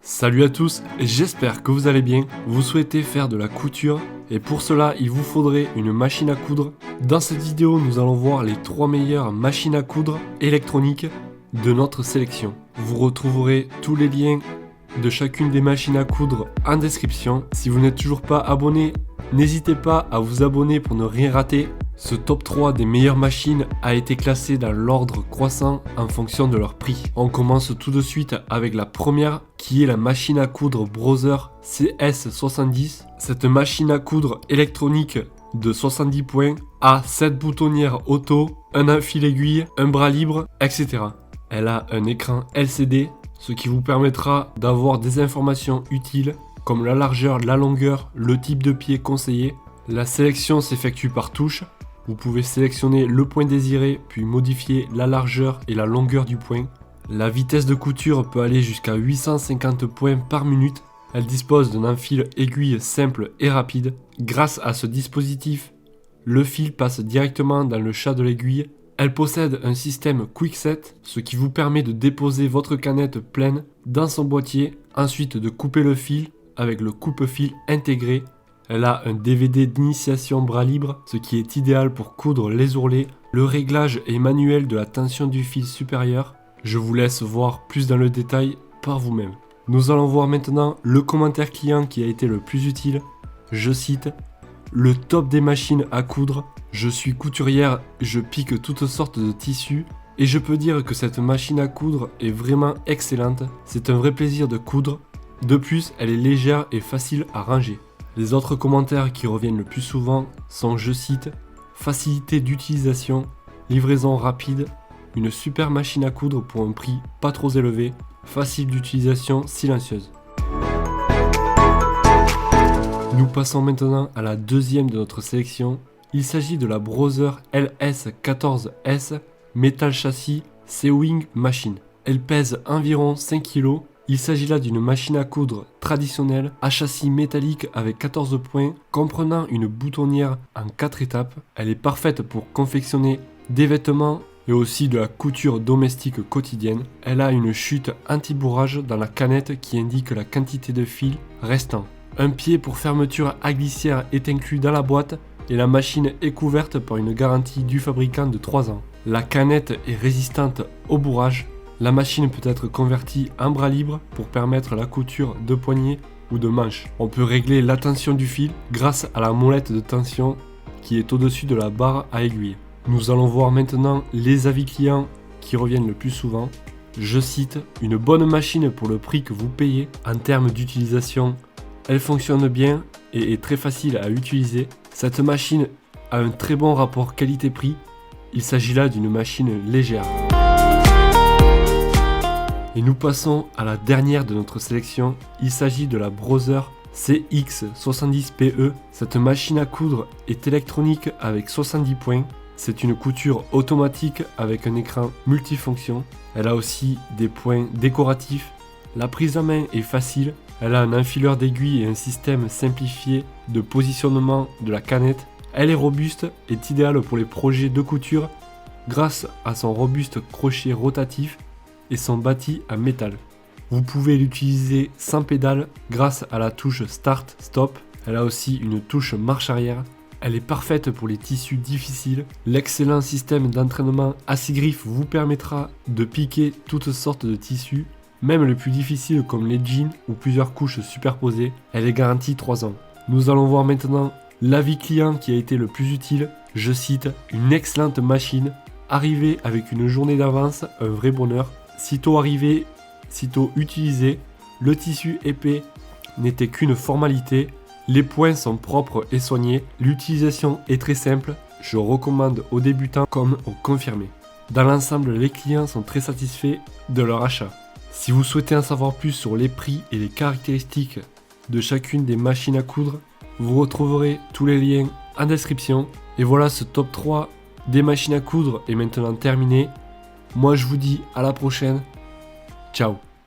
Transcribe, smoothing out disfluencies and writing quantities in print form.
Salut à tous, j'espère que vous allez bien. Vous souhaitez faire de la couture et pour cela il vous faudrait une machine à coudre. Dans cette vidéo nous allons voir les 3 meilleures machines à coudre électroniques de notre sélection. Vous retrouverez tous les liens de chacune des machines à coudre en description. Si vous n'êtes toujours pas abonné, n'hésitez pas à vous abonner pour ne rien rater. Ce top 3 des meilleures machines a été classé dans l'ordre croissant en fonction de leur prix. On commence tout de suite avec la première qui est la machine à coudre Brother CS70. Cette machine à coudre électronique de 70 points a 7 boutonnières auto, un fil aiguille, un bras libre, etc. Elle a un écran LCD, ce qui vous permettra d'avoir des informations utiles comme la largeur, la longueur, le type de pied conseillé. La sélection s'effectue par touche. Vous pouvez sélectionner le point désiré, puis modifier la largeur et la longueur du point. La vitesse de couture peut aller jusqu'à 850 points par minute. Elle dispose d'un enfil aiguille simple et rapide. Grâce à ce dispositif, le fil passe directement dans le chat de l'aiguille. Elle possède un système Quickset, ce qui vous permet de déposer votre canette pleine dans son boîtier, ensuite de couper le fil avec le coupe-fil intégré. Elle a un DVD d'initiation bras libre, ce qui est idéal pour coudre les ourlets. Le réglage est manuel de la tension du fil supérieur. Je vous laisse voir plus dans le détail par vous-même. Nous allons voir maintenant le commentaire client qui a été le plus utile. Je cite: le top des machines à coudre. Je suis couturière, je pique toutes sortes de tissus et je peux dire que cette machine à coudre est vraiment excellente. C'est un vrai plaisir de coudre. De plus, elle est légère et facile à ranger. Les autres commentaires qui reviennent le plus souvent sont, je cite, facilité d'utilisation, livraison rapide, une super machine à coudre pour un prix pas trop élevé, facile d'utilisation, silencieuse. Nous passons maintenant à la deuxième de notre sélection. Il s'agit de la Brother LS14S Metal Chassis Sewing Machine. Elle pèse environ 5 kg. Il s'agit là d'une machine à coudre traditionnelle à châssis métallique avec 14 points comprenant une boutonnière en 4 étapes. Elle est parfaite pour confectionner des vêtements et aussi de la couture domestique quotidienne. Elle a une chute anti-bourrage dans la canette qui indique la quantité de fil restant. Un pied pour fermeture à glissière est inclus dans la boîte et la machine est couverte par une garantie du fabricant de 3 ans. La canette est résistante au bourrage. La machine peut être convertie en bras libre pour permettre la couture de poignets ou de manches. On peut régler la tension du fil grâce à la molette de tension qui est au-dessus de la barre à aiguille. Nous allons voir maintenant les avis clients qui reviennent le plus souvent. Je cite: une bonne machine pour le prix que vous payez. En termes d'utilisation, elle fonctionne bien et est très facile à utiliser. Cette machine a un très bon rapport qualité-prix. Il s'agit là d'une machine légère. Et nous passons à la dernière de notre sélection. Il s'agit de la Brother CX70PE. Cette machine à coudre est électronique avec 70 points. C'est une couture automatique avec un écran multifonction. Elle a aussi des points décoratifs. La prise en main est facile. Elle a un enfileur d'aiguille et un système simplifié de positionnement de la canette. Elle est robuste et est idéale pour les projets de couture grâce à son robuste crochet rotatif et son bâti en métal. Vous pouvez l'utiliser sans pédale grâce à la touche Start Stop. Elle a aussi une touche marche arrière. Elle est parfaite pour les tissus difficiles. L'excellent système d'entraînement à 6 griffes vous permettra de piquer toutes sortes de tissus, même les plus difficiles comme les jeans ou plusieurs couches superposées. Elle est garantie 3 ans. Nous allons voir maintenant l'avis client qui a été le plus utile. Je cite: une excellente machine, arrivée avec une journée d'avance, un vrai bonheur. Sitôt arrivé, sitôt utilisé, le tissu épais n'était qu'une formalité. Les points sont propres et soignés. L'utilisation est très simple. Je recommande aux débutants comme aux confirmés. Dans l'ensemble, les clients sont très satisfaits de leur achat. Si vous souhaitez en savoir plus sur les prix et les caractéristiques de chacune des machines à coudre, vous retrouverez tous les liens en description. Et voilà, ce top 3 des machines à coudre est maintenant terminé. Moi je vous dis à la prochaine. Ciao.